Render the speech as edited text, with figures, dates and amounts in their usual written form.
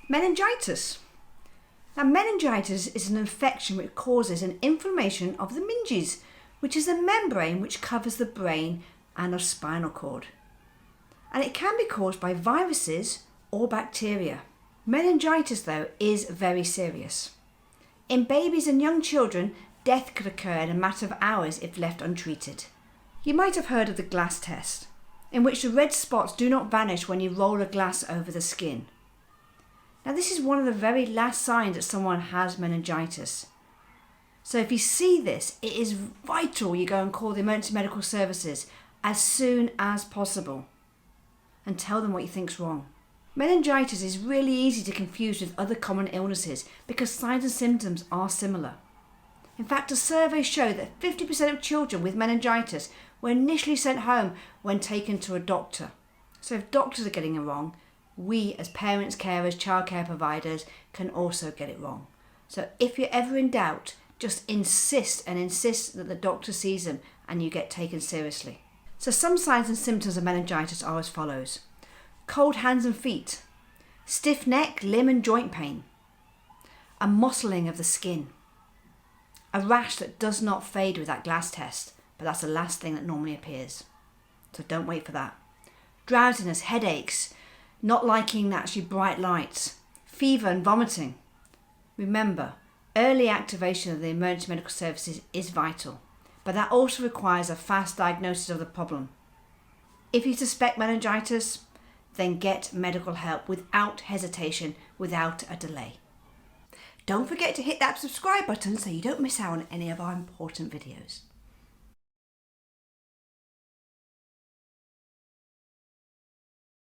Meningitis. Now, meningitis is an infection which causes an inflammation of the meninges, which is the membrane which covers the brain and the spinal cord. And it can be caused by viruses or bacteria. Meningitis, though, is very serious. In babies and young children, death could occur in a matter of hours if left untreated. You might have heard of the glass test, in which the red spots do not vanish when you roll a glass over the skin. Now, this is one of the very last signs that someone has meningitis. So if you see this, it is vital you go and call the emergency medical services as soon as possible and tell them what you think's wrong. Meningitis is really easy to confuse with other common illnesses because signs and symptoms are similar. In fact, a survey showed that 50% of children with meningitis were initially sent home when taken to a doctor. So if doctors are getting it wrong, we as parents, carers, childcare providers can also get it wrong. So if you're ever in doubt, just insist that the doctor sees them and you get taken seriously. So some signs and symptoms of meningitis are as follows: cold hands and feet, stiff neck, limb and joint pain, a mottling of the skin, a rash that does not fade with that glass test, but that's the last thing that normally appears. So don't wait for that. Drowsiness, headaches, not liking actually bright lights, fever and vomiting. Remember, early activation of the emergency medical services is vital, but that also requires a fast diagnosis of the problem. If you suspect meningitis, then get medical help without hesitation, without a delay. Don't forget to hit that subscribe button so you don't miss out on any of our important videos.